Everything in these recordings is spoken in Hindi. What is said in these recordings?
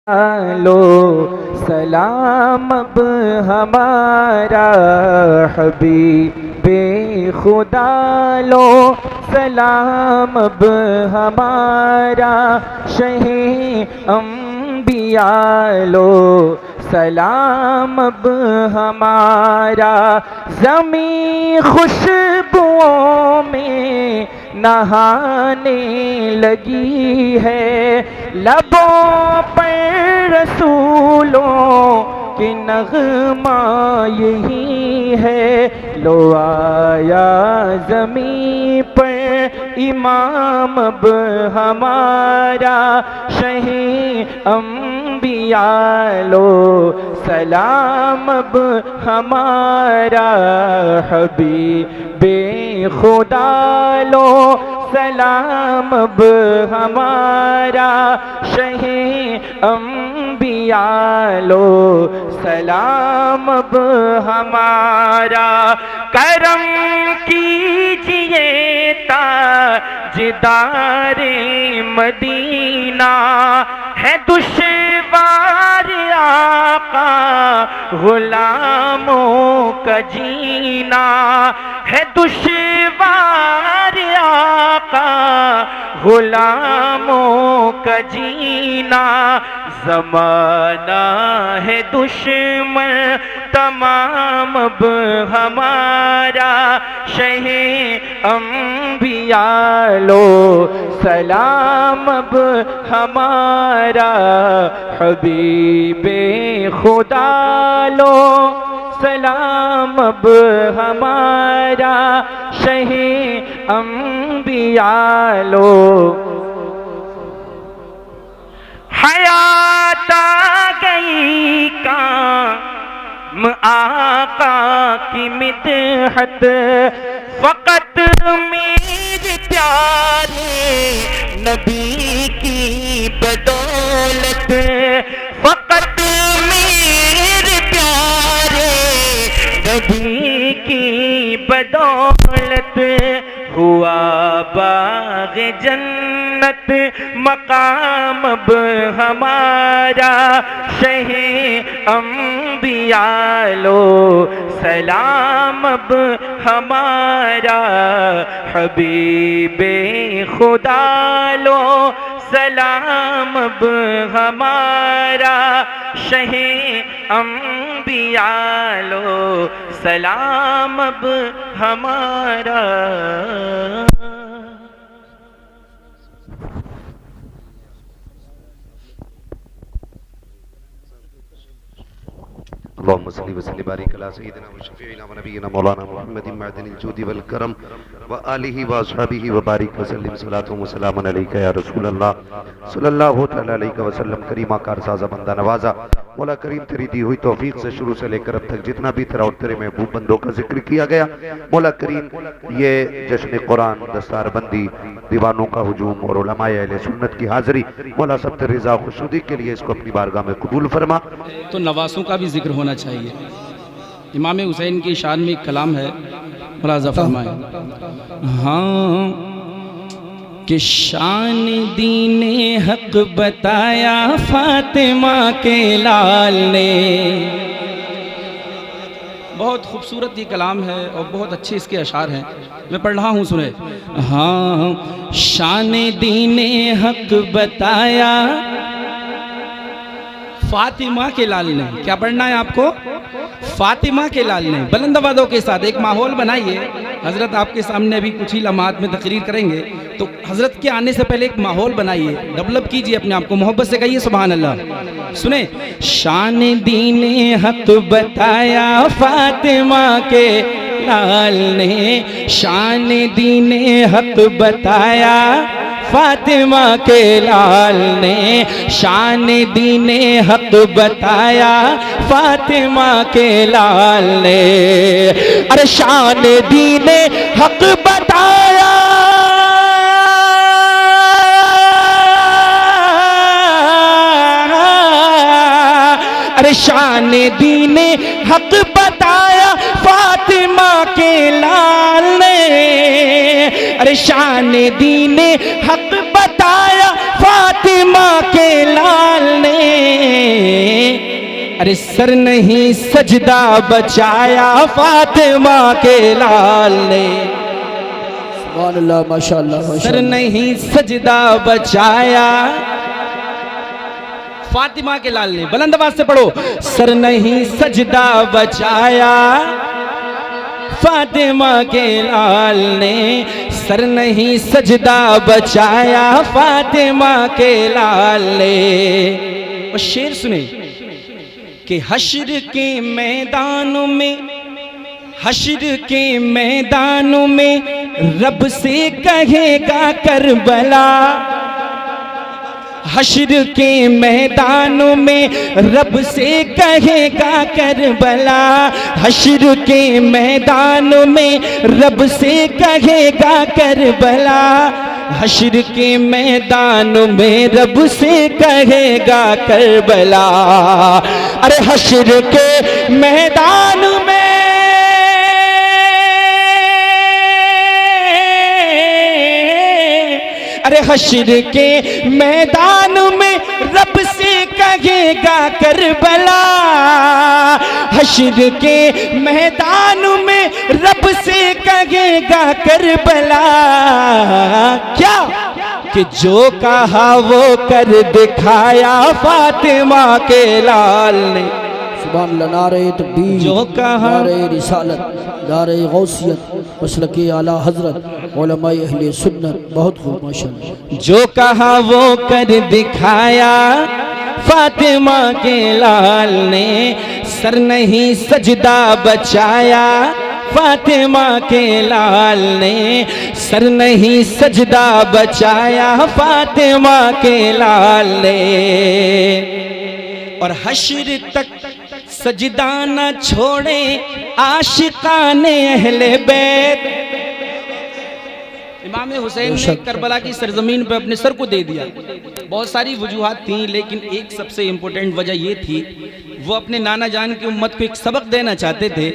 लो सलाम अब हमारा हबीबे खुदा लो सलाम अब हमारा शहे अम्बिया लो सलाम अब हमारा ज़मीं खुशबुओं में नहाने लगी है लबों पर रसूलों कि नग़मा यही है लो आया ज़मीं पर इमाम अब हमारा शहे अम्बिया लो सलाम अब हमारा हबीबे खुदा लो सलाम अब हमारा शहे अम्बिया लो सलाम अब हमारा करम कीजिए ताजदारे मदीना है दुश्वार आका गुलामों का जीना है दुश्वार आका गुलामों का जीना ज़माना है दुश्मन तमाम अब हमारा शहे अम्बिया लो सलाम अब हमारा हबीबे खुदा लो सलाम अब हमारा शहे अम्बिया लो हयात आ गई काम आका की मिदहत फ़क़त मेरे प्यारे नबी की बदौलत फ़क़त मेरे प्यारे नबी की बदौलत हुआ बाग़ जन्नत मकाम अब हमारा शहे अम्बिया लो सलाम अब हमारा हबीबे खुदा लो सलाम अब हमारा शहे अम्बिया लो सलाम अब हमारा। अल्लाहुम्मा सल्लि व सल्लिम बारिक अला सय्यिदिना व शफीइना व नबिय्यिना मौलाना मुहम्मदिन मअदिनिल जूदि वल करम व आलिहि व अस्हाबिहि व बारिक व सल्लिम सलातु व सलामुन अलैका या रसूल अल्लाह सल्लल्लाहु तआला अलैहि व सल्लम। करीमा कारसाज़ा बंदा नवाजा मौला करीम तेरी दी हुई तौफीक से शुरू से लेकर अब तक जितना भी तेरा और तेरे महबूब बंदों का जिक्र किया गया मौला करीम ये जश्न कुरान दस्तारबंदी दीवानों का हुजूम और उलमाए अहले सुन्नत की हाज़िरी मौला सब तेरी रज़ा खुशनुदी के लिए इसको अपनी बारगाह में कबूल फरमा। तो नवासों का भी जिक्र होना चाहिए। इमाम हुसैन की शान में एक कलाम है, मुलाज़ा फरमाए। हाँ कि शान दीने हक बताया फातिमा के लाल ने। बहुत खूबसूरत ये कलाम है और बहुत अच्छे इसके अशार हैं, मैं पढ़ रहा हूँ, सुने। हाँ शान दीने हक बताया फातिमा के लाल ने। क्या पढ़ना है आपको? फातिमा के लाल ने। बुलंद आवाज़ों के साथ एक माहौल बनाइए। हज़रत आपके सामने अभी कुछ ही लम्हात में तकरीर करेंगे, तो हज़रत के आने से पहले एक माहौल बनाइए, डेवलप कीजिए अपने आप को, मोहब्बत से कहिए सुभान अल्लाह। सुने। शान दीने हक बताया फातिमा के लाल ने, शान दीने हक बताया फातिमा के लाल ने, शान दीने हक बताया फातिमा के लाल ने। अरे शान दीने हक बताया अरे शान दीने हक बताया फातिमा के लाल ने। अरे शान दीने हक बताया फातिमा के लाल ने। अरे सर नहीं सजदा बचाया फातिमा के लाल ने, सुभान अल्लाह, माशाअल्लाह, सर माशाअल्लाह। नहीं सजदा बचाया फातिमा के लाल ने। बुलंद आवाज से पढ़ो, सर नहीं सजदा बचाया फातिमा के लाल ने, सर नहीं सजदा बचाया फातिमा के लाल ने। और शेर सुने कि हश्र के मैदान में, हश्र के मैदान में रब से कहेगा करबला, हश्र के मैदान में रब से कहेगा करबला, हश्र के मैदान में रब से कहेगा करबला, हश्र के मैदान में रब से कहेगा करबला। अरे हश्र के मैदान में, अरे हश्र के मैदान में रब से कहेगा करबला, हश्र के मैदान में रब से कहेगा करबला। क्या कि जो कहा वो कर दिखाया फातिमा के लाल ने, सुभान अल्लाह, नारे तकबीर, जो कहा, नारे रिसालत, नारे गौसियत, मसलके आला हजरत, उलमाए अहले सुन्नत। बहुत खूब, माशाअल्लाह। जो कहा वो कर दिखाया फातिमा के लाल ने, सर नहीं सजदा बचाया फातिमा के लाल ने, सर नहीं सजदा बचाया फातिमा के लाल ने। और हश्र तक सजदा न छोड़े आशिकाने अहले बैत। इमाम हुसैन ने करबला की सरजमीन पर अपने सर को दे दिया। बहुत सारी वजूहात थी, लेकिन एक सबसे इम्पोर्टेंट वजह ये थी, वो अपने नाना जान की उम्मत को एक सबक देना चाहते थे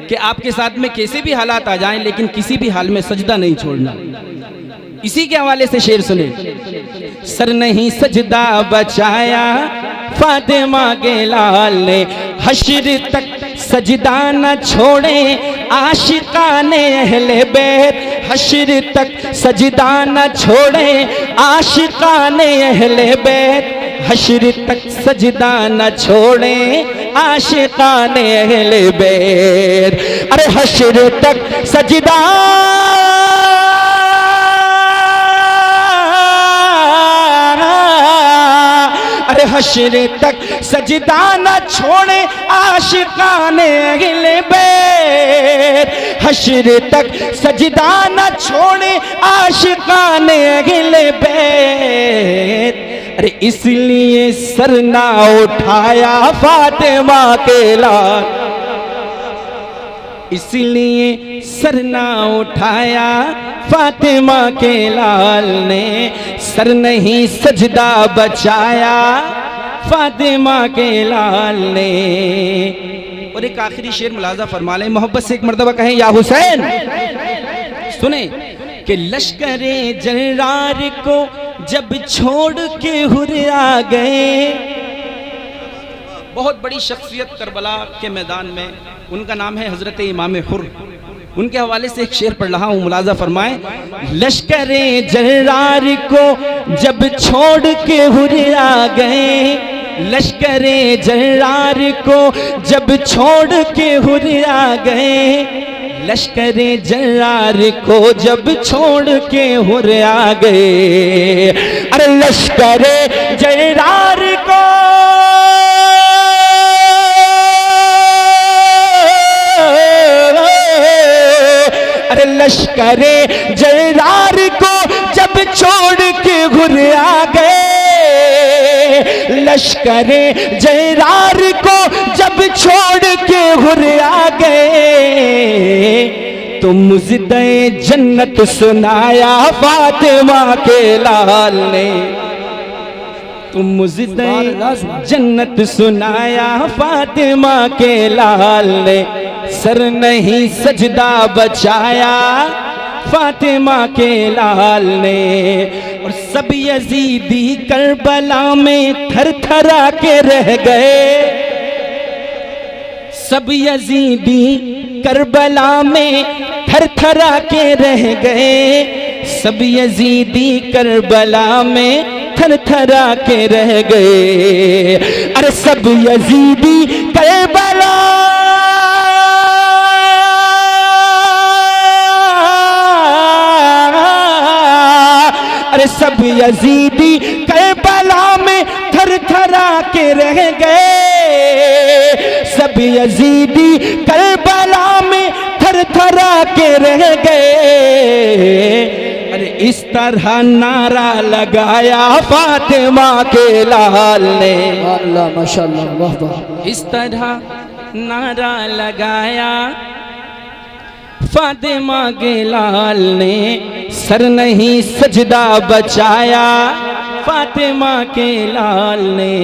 कि आपके साथ में कैसे भी हालात आ जाएं, लेकिन किसी भी हाल में सजदा नहीं छोड़ना। इसी के हवाले से शेर सुने, सर नहीं सजदा बचाया फातिमा के लाल ने, हश्र तक सजदा न छोड़े आशिकाने अहले बैत, हश्र तक सजदा न छोड़े आशिकाने अहले बैत, हश्र तक सजदा न छोड़े आशिकाने अहले बैत। अरे हश्र तक सजदा, अरे हश्र तक सजदा न छोड़े आशिकाने अहले बैत, हश्र तक सजदा न छोड़े आशिकाने अहले बैत। अरे इसलिए सर ना उठाया फातिमा के लाल, इसलिए सर ना उठाया फातिमा के लाल ने, सर नहीं सजदा बचाया फातिमा के लाल ने। और एक आखिरी शेर मुलाजा फरमा लें, मोहब्बत से एक मर्तबा कहें या हुसैन। सुने कि लश्करे जर्रार को जब छोड़ के हुर आ गए, बहुत बड़ी शख्सियत करबला के मैदान में, उनका नाम है हजरत इमाम हुर। उनके हवाले से एक शेर पढ़ रहा हूँ, मुलाजा फरमाएं। लश्करे जर्रार को जब छोड़ के हुर आ गए, लश्करे जर्रार को जब छोड़ के हुर आ गए, लश्करे जर्रार को जब छोड़ के हुर आ गए। अरे लश्करे जर्रार को, अरे लश्करे जर्रार को जब छोड़ के हुर आ गए, लश्करे जर्रार को जब छोड़ के हुर आ गए, तो मुज़्दे जन्नत सुनाया फातिमा के लाल ने, तो मुज़्दे जन्नत सुनाया फातिमा के लाल ने, सर नहीं सजदा बचाया फातिमा के लाल ने। और सब यजीदी करबला में थर थरा के रह गए, सब यजीदी करबला में थरथरा के रह गए, सब यजीदी करबला में थरथरा के रह गए। अरे सब यजीदी करबला अरे सब यजीदी करबला में थरथरा के रह गए, सब यजीदी करबला में थरथरा के रह गए। अरे इस तरह नारा लगाया फातिमा के लाल ने, अल्लाह माशाअल्लाह वाह वाह। इस तरह नारा लगाया फातिमा के लाल ने, सर नहीं सजदा बचाया फातिमा के लाल ने।